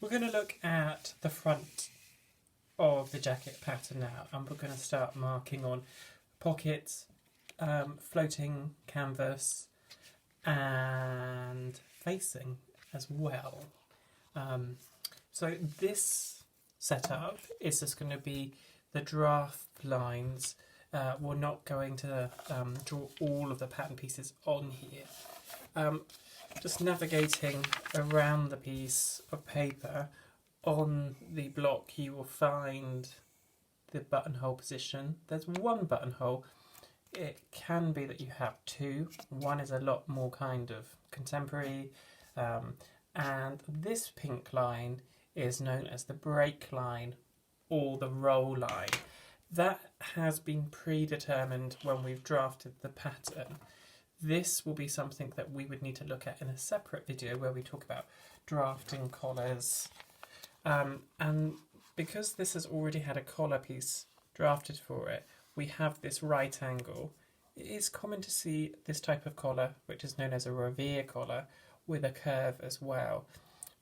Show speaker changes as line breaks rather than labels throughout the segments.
We're going to look at the front of the jacket pattern now, and we're going to start marking on pockets, floating canvas, and facing as well. So this setup is just going to be the draft lines. We're not going to draw all of the pattern pieces on here. Just navigating around the piece of paper, on the block you will find the buttonhole position. There's one buttonhole. It can be that you have two. One is a lot more kind of contemporary, and this pink line is known as the break line or the roll line. That has been predetermined when we've drafted the pattern. This will be something that we would need to look at in a separate video where we talk about drafting collars. And because this has already had a collar piece drafted for it, we have this right angle. It is common to see this type of collar, which is known as a revere collar, with a curve as well.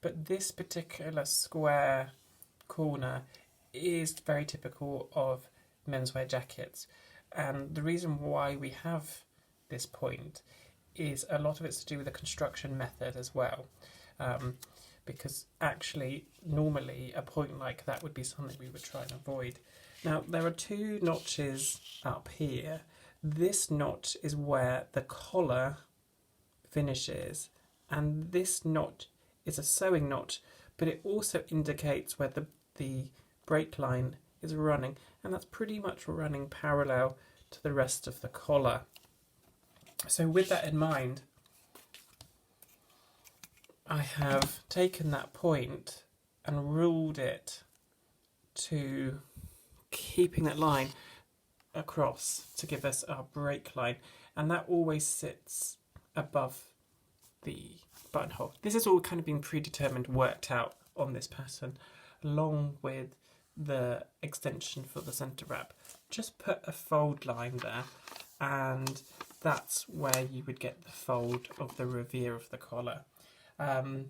But this particular square corner is very typical of menswear jackets. And the reason why we have this point is a lot of it's to do with the construction method as well. Because actually, normally, a point like that would be something we would try and avoid. Now, there are two notches up here. This notch is where the collar finishes, and this notch is a sewing notch, but it also indicates where the break line is running, and that's pretty much running parallel to the rest of the collar. So with that in mind, I have taken that point and ruled it to keeping that line across to give us our break line, and that always sits above the buttonhole. This has all kind of been predetermined, worked out on this pattern, along with the extension for the centre wrap. Just put a fold line there, and that's where you would get the fold of the revere of the collar. That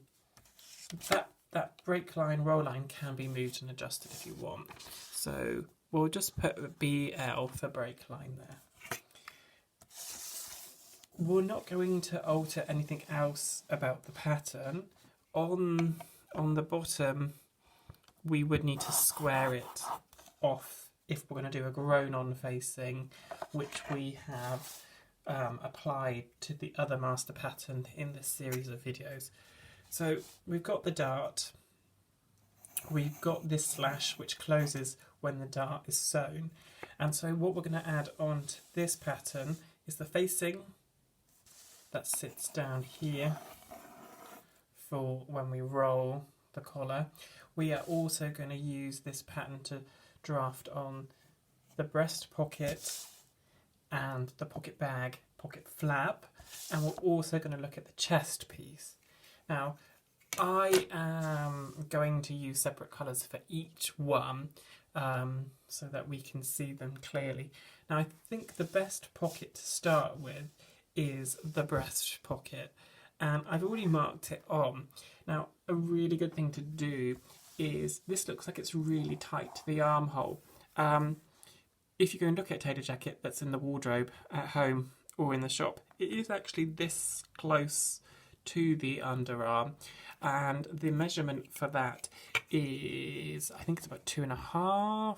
break line, roll line can be moved and adjusted if you want. So we'll just put BL for break line there. We're not going to alter anything else about the pattern. On the bottom, we would need to square it off if we're going to do a grown-on facing, which we have applied to the other master pattern in this series of videos. So we've got the dart, we've got this slash which closes when the dart is sewn, and so what we're going to add on to this pattern is the facing that sits down here for when we roll the collar. We are also going to use this pattern to draft on the breast pocket and the pocket bag, pocket flap, and we're also going to look at the chest piece. Now, I am going to use separate colours for each one so that we can see them clearly. Now, I think the best pocket to start with is the breast pocket, and I've already marked it on. Now, a really good thing to do is, this looks like it's really tight to the armhole. If you go and look at a tailor jacket that's in the wardrobe at home or in the shop, it is actually this close to the underarm, and the measurement for that is, I think it's about 2.5.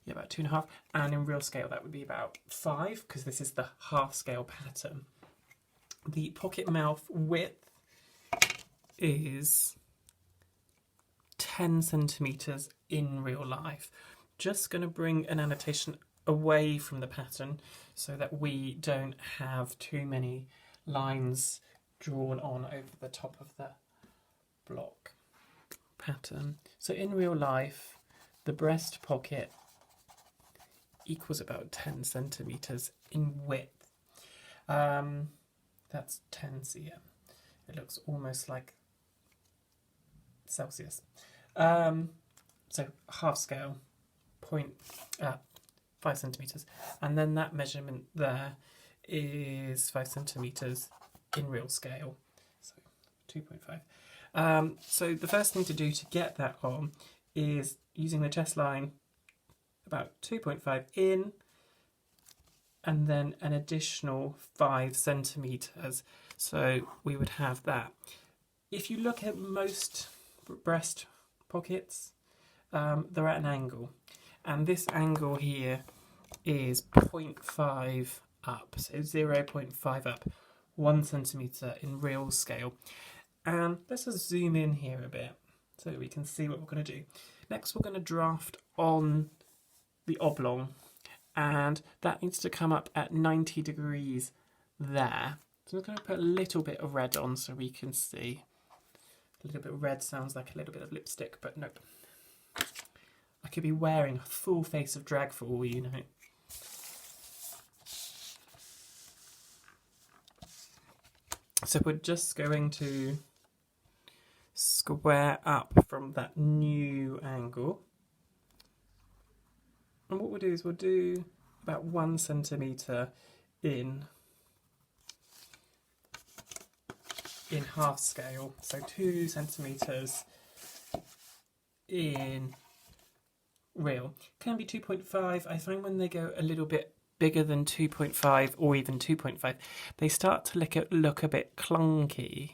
Yeah, about 2.5, and in real scale that would be about 5, because this is the half scale pattern. The pocket mouth width is 10 centimetres in real life. Just going to bring an annotation away from the pattern so that we don't have too many lines drawn on over the top of the block pattern. So in real life, the breast pocket equals about 10 centimetres in width. That's 10 cm. It looks almost like Celsius. So half scale, 5 centimetres, and then that measurement there is 5 centimetres in real scale, so 2.5. So the first thing to do to get that on is using the chest line about 2.5 in, and then an additional 5 centimetres. So we would have that. If you look at most breast pockets, they're at an angle, and this angle here is 0.5 up, so 0.5 up, 1 centimetre in real scale. And let's just zoom in here a bit so that we can see what we're going to do. Next, we're going to draft on the oblong, and that needs to come up at 90 degrees there. So I'm going to put a little bit of red on so we can see. A little bit of red sounds like a little bit of lipstick, but nope. I could be wearing a full face of drag for all you know. So we're just going to square up from that new angle. And what we'll do is we'll do about 1 centimetre in half scale, so 2 centimetres in real. Can be 2.5. I find when they go a little bit bigger than 2.5 or even 2.5, they start to look a bit clunky.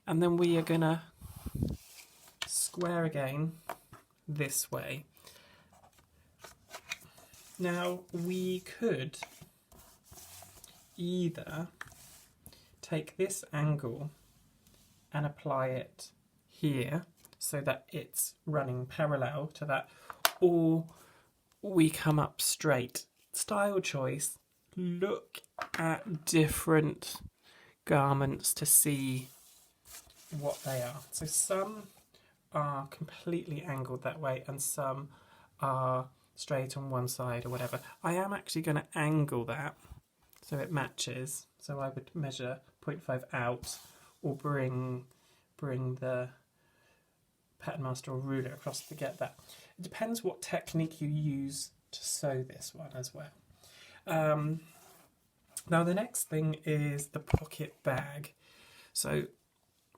And then we are going to square again this way. Now we could either take this angle and apply it here so that it's running parallel to that, or we come up straight. Style choice, look at different garments to see what they are. So some are completely angled that way and some are straight on one side or whatever. I am actually going to angle that so it matches. So I would measure 0.5 out, or bring the pattern master or ruler across to get that. It depends what technique you use to sew this one as well. Now the next thing is the pocket bag. So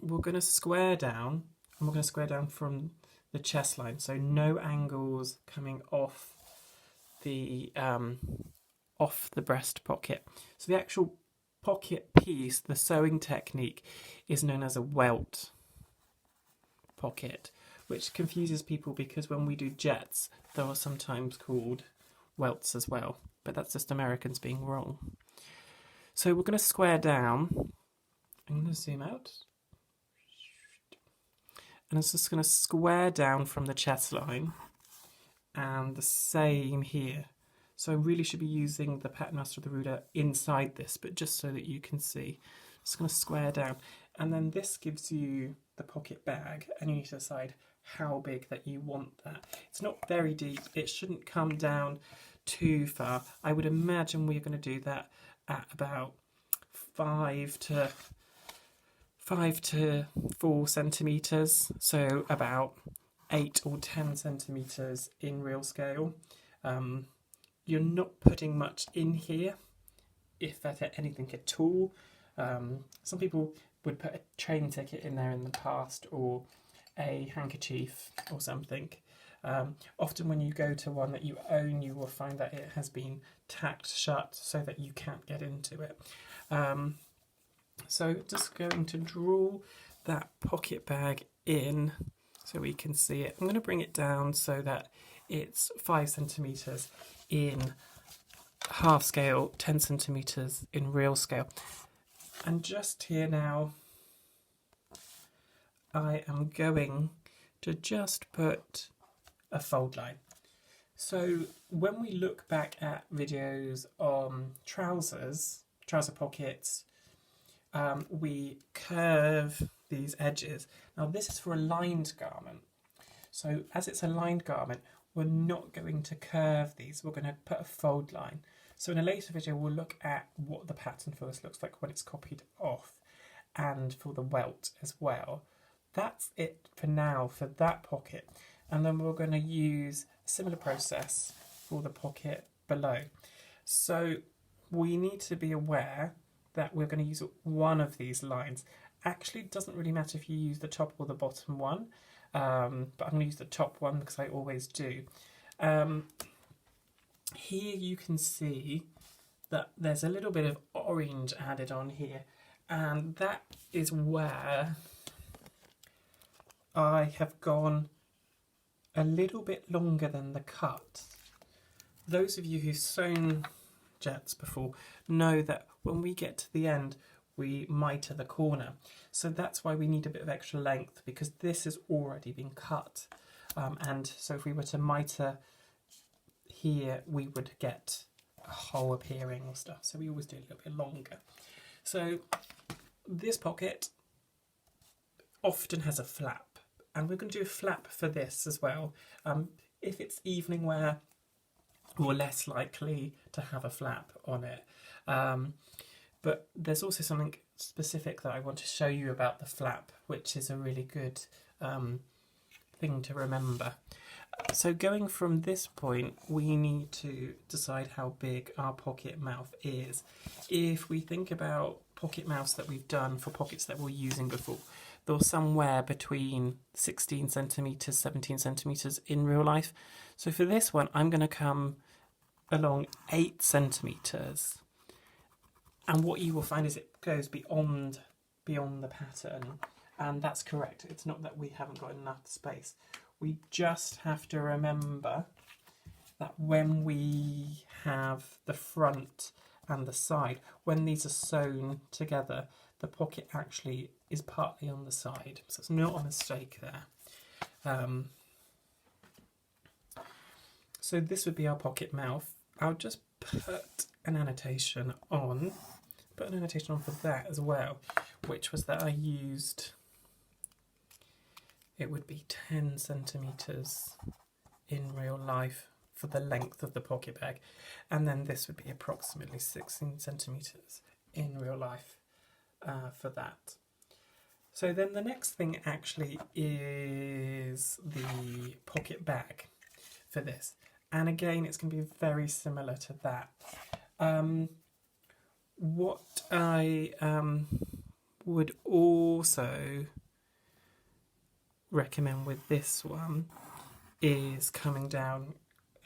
we're going to square down, and we're going to square down from the chest line, so no angles coming off the breast pocket. So the actual pocket piece, the sewing technique, is known as a welt pocket, which confuses people because when we do jets, they are sometimes called welts as well, but that's just Americans being wrong. So we're going to square down. I'm going to zoom out. And it's just going to square down from the chest line, and the same here. So I really should be using the pattern master of the ruler inside this, but just so that you can see. Just going to square down, and then this gives you the pocket bag, and you need to decide how big that you want that. It's not very deep, it shouldn't come down too far. I would imagine we're going to do that at about 5 to 4 centimetres, so about 8 or 10 centimetres in real scale. You're not putting much in here, if at anything at all. Some people would put a train ticket in there in the past, or a handkerchief or something. Often when you go to one that you own, you will find that it has been tacked shut so that you can't get into it. So just going to draw that pocket bag in so we can see it. I'm going to bring it down so that it's 5 centimetres in half scale, 10 centimetres in real scale. And just here now, I am going to just put a fold line. So when we look back at videos on trouser pockets, we curve these edges. Now this is for a lined garment. So as it's a lined garment, we're not going to curve these. We're going to put a fold line. So in a later video, we'll look at what the pattern for this looks like when it's copied off, and for the welt as well. That's it for now for that pocket. And then we're going to use a similar process for the pocket below. So we need to be aware that we're going to use one of these lines, actually doesn't really matter if you use the top or the bottom one, but I'm going to use the top one because I always do. Here you can see that there's a little bit of orange added on here, and that is where I have gone a little bit longer than the cut. Those of you who've sewn jets before know that when we get to the end we miter the corner, so that's why we need a bit of extra length, because this has already been cut, and so if we were to miter here we would get a hole appearing or stuff, so we always do a little bit longer. So this pocket often has a flap, and we're going to do a flap for this as well. If it's evening wear, we're less likely to have a flap on it, but there's also something specific that I want to show you about the flap, which is a really good thing to remember. So going from this point, we need to decide how big our pocket mouth is. If we think about pocket mouths that we've done for pockets that we're using before, they're somewhere between 16 centimetres, 17 centimetres in real life. So for this one, I'm going to come along 8 centimetres. And what you will find is it goes beyond the pattern. And that's correct. It's not that we haven't got enough space. We just have to remember that when we have the front and the side, when these are sewn together, the pocket actually is partly on the side. So it's not a mistake there. So this would be our pocket mouth. I'll just put an annotation on for that as well, which was that I used, it would be 10 centimetres in real life for the length of the pocket bag, and then this would be approximately 16 centimetres in real life for that. So then the next thing actually is the pocket bag for this, and again it's going to be very similar to that. What I would also recommend with this one is coming down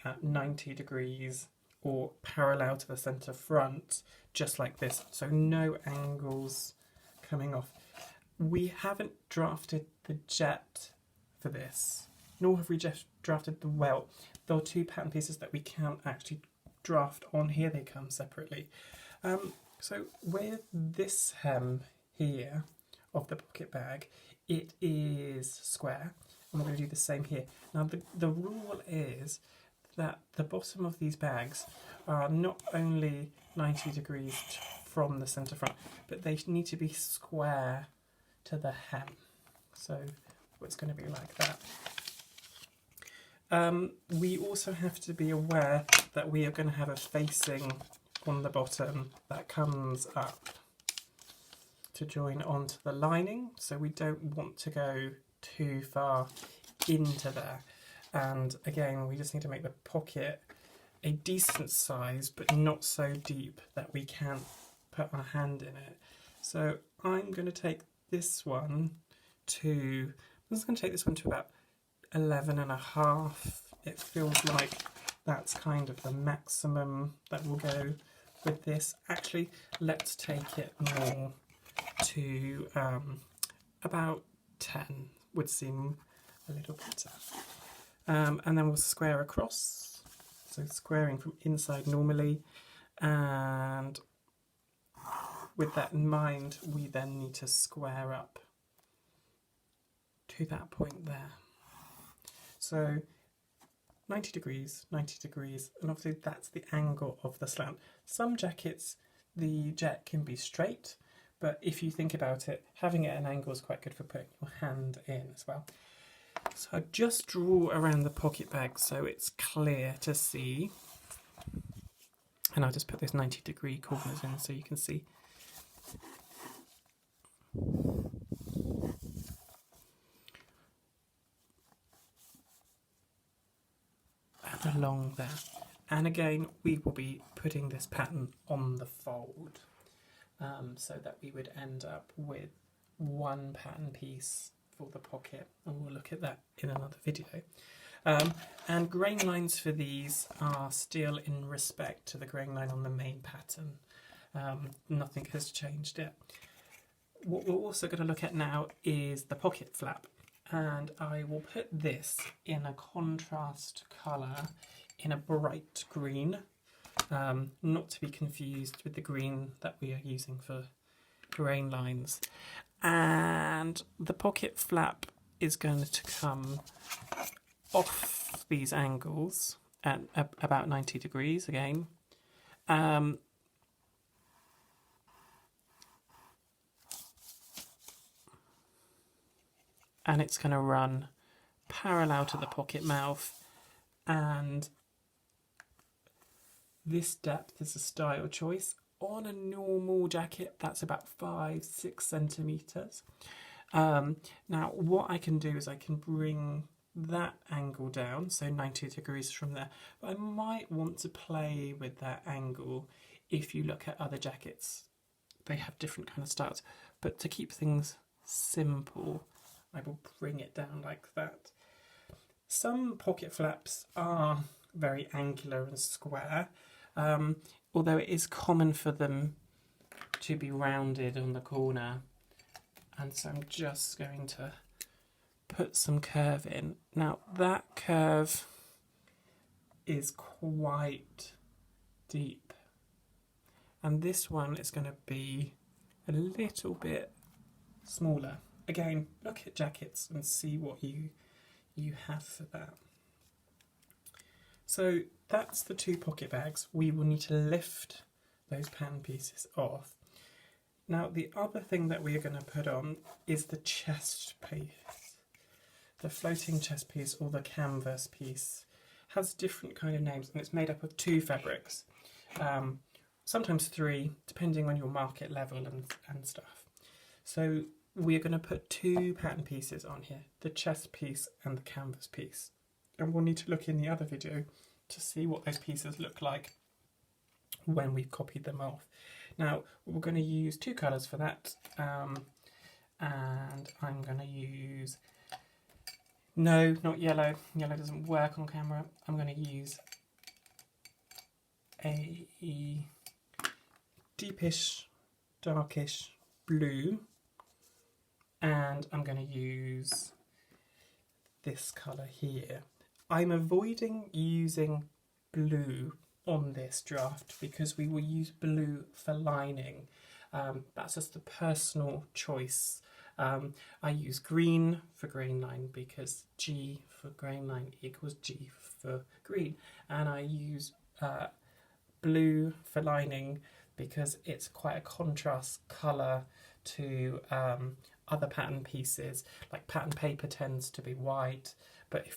at 90 degrees or parallel to the centre front, just like this, so no angles coming off. We haven't drafted the jet for this, nor have we just drafted the welt. There are two pattern pieces that we can't actually draft on here, they come separately. So with this hem here of the pocket bag, it is square, and we're going to do the same here. Now the rule is that the bottom of these bags are not only 90 degrees from the centre front, but they need to be square to the hem. So it's going to be like that. We also have to be aware that we are going to have a facing on the bottom that comes up to join onto the lining, so we don't want to go too far into there. And again, we just need to make the pocket a decent size, but not so deep that we can't put our hand in it. So I'm going to take this one to, about 11.5. It feels like that's kind of the maximum that will go with this. Actually, let's take it more to about 10 would seem a little better. And then we'll square across, so squaring from inside normally, and with that in mind we then need to square up to that point there. So 90 degrees, 90 degrees, and obviously that's the angle of the slant. Some jackets, the jet can be straight, but if you think about it, having it at an angle is quite good for putting your hand in as well. So I just draw around the pocket bag so it's clear to see, and I'll just put those 90 degree corners in so you can see. And along there. And again, we will be putting this pattern on the fold, so that we would end up with one pattern piece for the pocket, and we'll look at that in another video. And grain lines for these are still in respect to the grain line on the main pattern. Nothing has changed yet. What we're also going to look at now is the pocket flap, and I will put this in a contrast colour in a bright green, not to be confused with the green that we are using for grain lines. And the pocket flap is going to come off these angles at about 90 degrees again. And it's going to run parallel to the pocket mouth, and this depth is a style choice. On a normal jacket, that's about 5-6 centimetres. Now, what I can do is I can bring that angle down, so 90 degrees from there. But I might want to play with that angle. If you look at other jackets, they have different kind of styles. But to keep things simple, I will bring it down like that. Some pocket flaps are very angular and square, although it is common for them to be rounded on the corner. And so I'm just going to put some curve in. Now that curve is quite deep, and this one is going to be a little bit smaller. Again, look at jackets and see what you have for that. So that's the two pocket bags. We will need to lift those pattern pieces off. Now the other thing that we are going to put on is the chest piece. The floating chest piece, or the canvas piece, has different kind of names, and it's made up of two fabrics, sometimes three, depending on your market level and stuff. So we are going to put two pattern pieces on here, the chest piece and the canvas piece. And we'll need to look in the other video to see what those pieces look like when we've copied them off. Now, we're going to use two colours for that, and I'm going to use, no, not yellow, yellow doesn't work on camera. I'm going to use a deepish, darkish blue, and I'm going to use this colour here. I'm avoiding using blue on this draft because we will use blue for lining. That's just a personal choice. I use green for grain line because G for grain line equals G for green, and I use blue for lining because it's quite a contrast colour to other pattern pieces. Like pattern paper tends to be white, but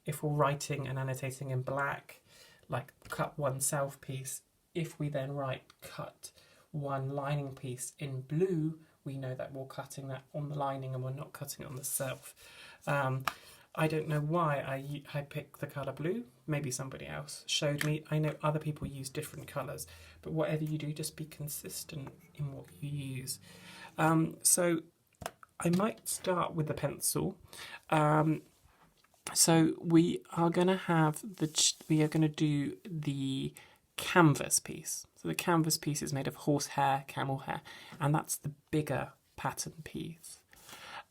if we're writing and annotating in black, like cut one self piece, if we then cut one lining piece in blue, we know that we're cutting that on the lining and we're not cutting it on the self. I don't know why I picked the colour blue. Maybe somebody else showed me. I know other people use different colours, but whatever you do, just be consistent in what you use. So I might start with the pencil. So we are going to do the canvas piece. So the canvas piece is made of horsehair, camel hair, and that's the bigger pattern piece.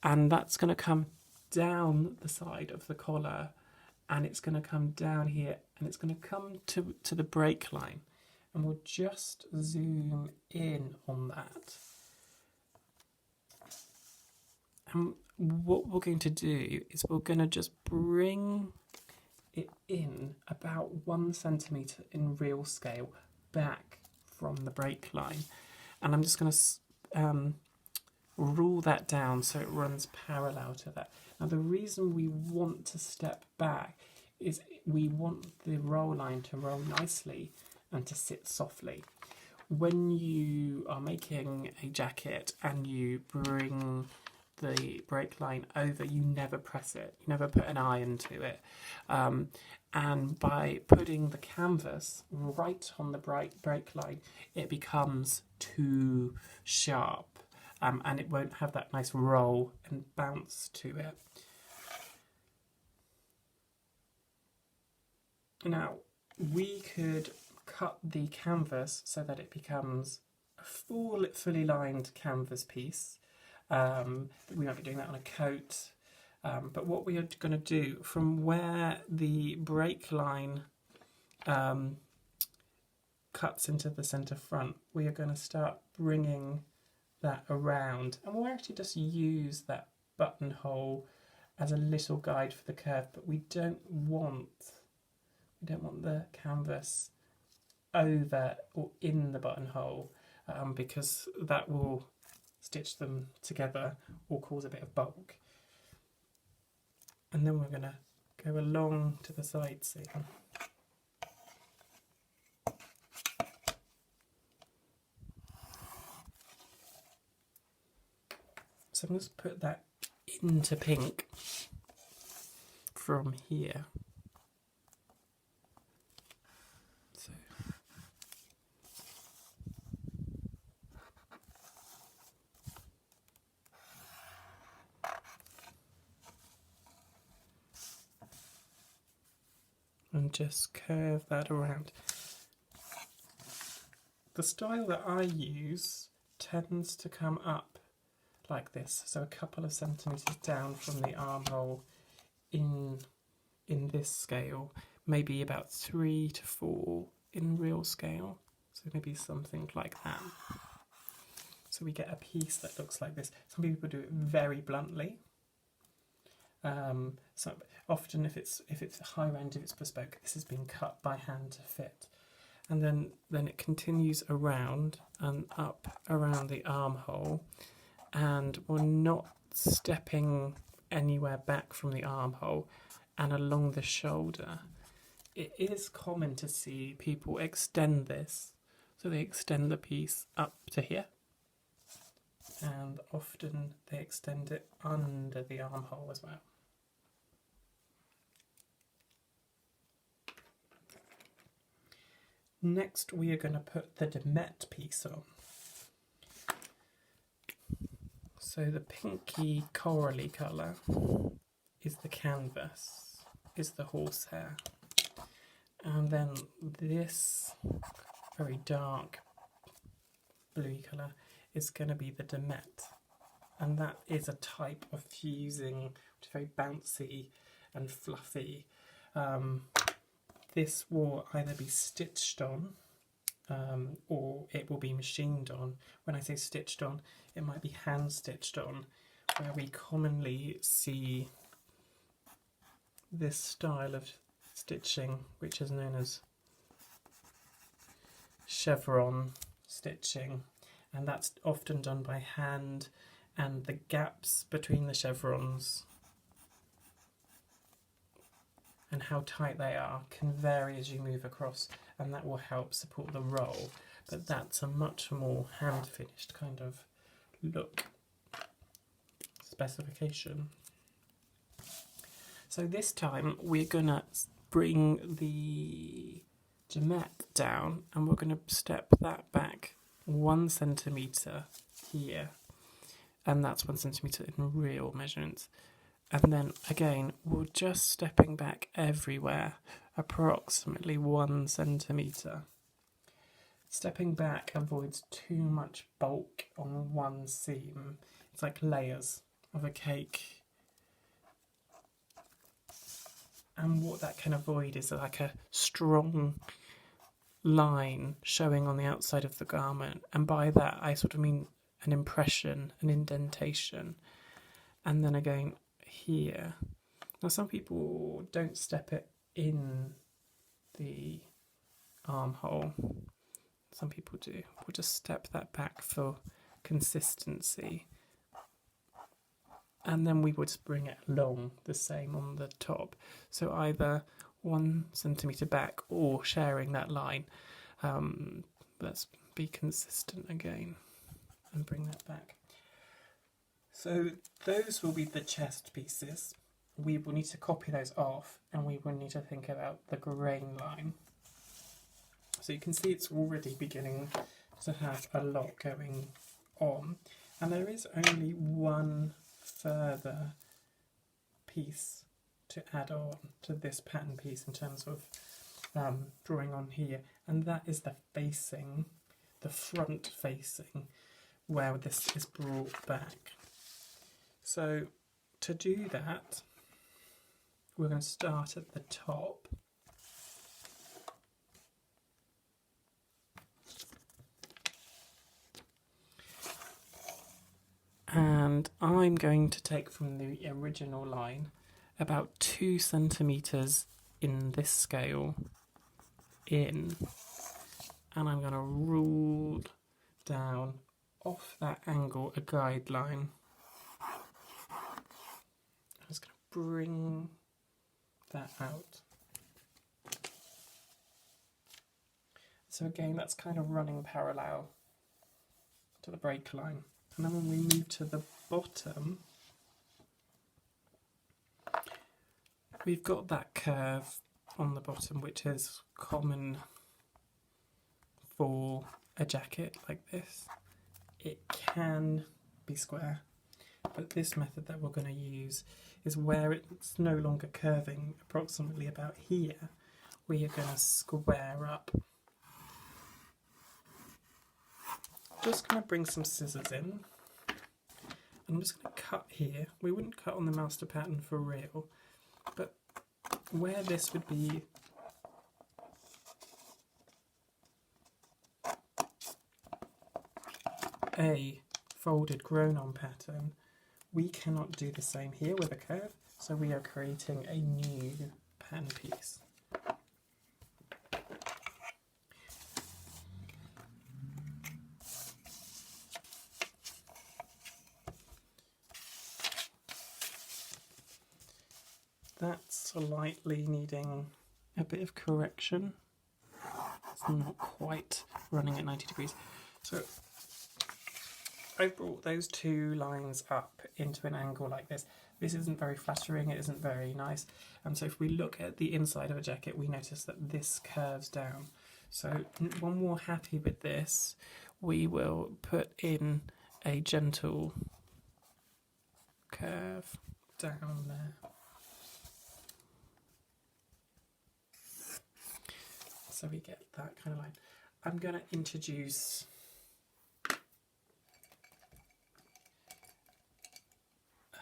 And that's going to come down the side of the collar, and it's going to come down here, and it's going to come to the break line. And we'll just zoom in on that. And what we're going to do is we're going to just bring it in about 1 centimetre in real scale back from the break line. And I'm just going to rule that down so it runs parallel to that. Now the reason we want to step back is we want the roll line to roll nicely and to sit softly. When you are making a jacket and you bring the break line over, you never press it, you never put an iron to it, and by putting the canvas right on the break line, it becomes too sharp, and it won't have that nice roll and bounce to it. Now, we could cut the canvas so that it becomes a fully lined canvas piece. We might be doing that on a coat, but what we are going to do, from where the break line cuts into the centre front, we are going to start bringing that around, and we'll actually just use that buttonhole as a little guide for the curve, but we don't want the canvas over or in the buttonhole, because that will stitch them together or cause a bit of bulk. And then we're going to go along to the side seam. So I'm going to put that into pink from here. So and just curve that around. The style that I use tends to come up like this, so a couple of centimetres down from the armhole in this scale, maybe about 3 to 4 in real scale, so maybe something like that. So we get a piece that looks like this. Some people do it very bluntly. So often if it's high end, if it's bespoke, this has been cut by hand to fit. And then it continues around and up around the armhole, and we're not stepping anywhere back from the armhole and along the shoulder. It is common to see people extend this, so they extend the piece up to here, and often they extend it under the armhole as well. Next we are going to put the Demet piece on. So the pinky corally colour is the canvas, is the horsehair. And then this very dark bluey colour is going to be the Demet. And that is a type of fusing, which is very bouncy and fluffy. This will either be stitched on or it will be machined on. When I say stitched on, it might be hand stitched on, where we commonly see this style of stitching, which is known as chevron stitching, and that's often done by hand, and the gaps between the chevrons and how tight they are can vary as you move across, and that will help support the roll, but that's a much more hand finished kind of look specification. So this time we're going to bring the Demet down, and we're going to step that back 1 centimetre here, and that's 1 centimetre in real measurements. And then again, we're just stepping back everywhere, approximately 1 centimetre. Stepping back avoids too much bulk on one seam. It's like layers of a cake. And what that can avoid is like a strong line showing on the outside of the garment. And by that, I sort of mean an impression, an indentation. And then again, here. Now some people don't step it in the armhole. Some people do. We'll just step that back for consistency. And then we would bring it along the same on the top. So either 1 centimetre back or sharing that line. Let's be consistent again and bring that back. So those will be the chest pieces. We will need to copy those off, and we will need to think about the grain line. So you can see it's already beginning to have a lot going on. And there is only one further piece to add on to this pattern piece in terms of drawing on here, and that is the facing, the front facing, where this is brought back. So to do that, we're going to start at the top. And I'm going to take from the original line about 2 centimetres in this scale in, and I'm going to rule down off that angle a guideline. I'm just going to bring that out. So again, that's kind of running parallel to the break line. And then when we move to the bottom, we've got that curve on the bottom, which is common for a jacket like this. It can be square, but this method that we're going to use is where it's no longer curving approximately about here. We are going to square up. Just going to bring some scissors in. I'm just going to cut here. We wouldn't cut on the master pattern for real, but where this would be a folded grown-on pattern, we cannot do the same here with a curve, so we are creating a new pattern piece. That's slightly needing a bit of correction. It's not quite running at 90 degrees. So I brought those 2 lines up into an angle like this. This isn't very flattering, it isn't very nice. And so if we look at the inside of a jacket, we notice that this curves down. So when we're happy with this, we will put in a gentle curve down there. So we get that kind of line. I'm going to introduce a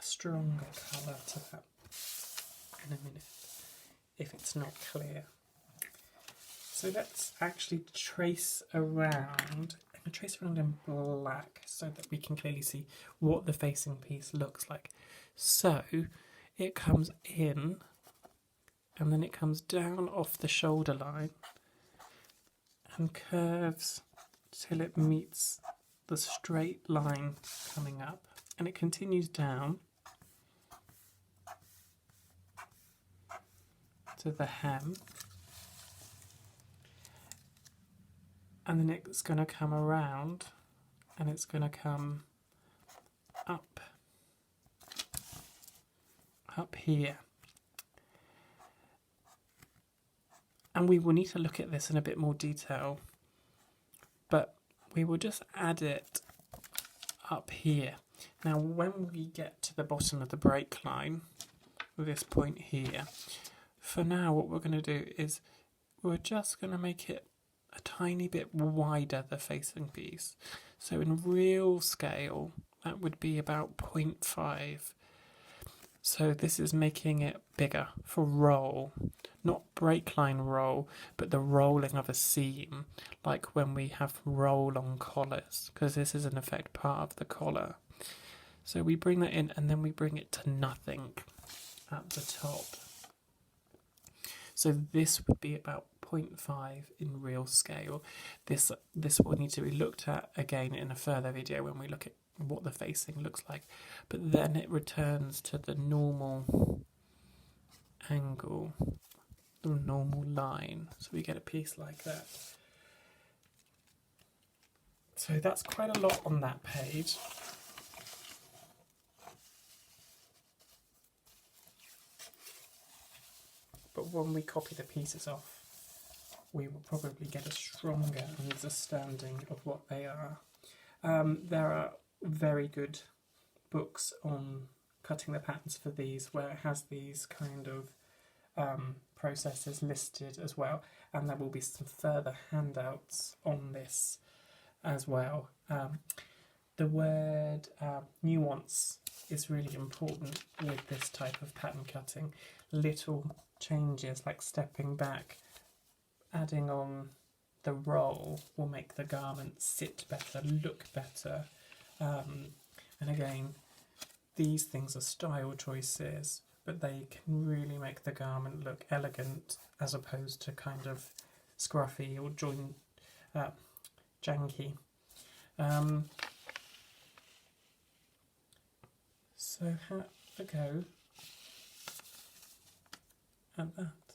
stronger colour to that in a minute, if it's not clear. So let's actually trace around. I'm going to trace around in black so that we can clearly see what the facing piece looks like. So it comes in, and then it comes down off the shoulder line and curves till it meets the straight line coming up, and it continues down to the hem, and then it's going to come around and it's going to come up here. And we will need to look at this in a bit more detail, but we will just add it up here. Now when we get to the bottom of the break line, this point here, for now what we're going to do is we're just going to make it a tiny bit wider, the facing piece. So in real scale, that would be about 0.5. So this is making it bigger for roll, not break line roll, but the rolling of a seam, like when we have roll on collars, because this is in effect part of the collar. So we bring that in and then we bring it to nothing at the top. So this would be about 0.5 in real scale. This will need to be looked at again in a further video when we look at what the facing looks like, but then it returns to the normal angle, the normal line, so we get a piece like that. So that's quite a lot on that page. But when we copy the pieces off, we will probably get a stronger understanding of what they are. There are very good books on cutting the patterns for these, where it has these kind of processes listed as well, and there will be some further handouts on this as well. The word nuance is really important with this type of pattern cutting. Little changes like stepping back, adding on the roll will make the garment sit better, look better. And again, these things are style choices, but they can really make the garment look elegant as opposed to kind of scruffy or janky. So have a go at that.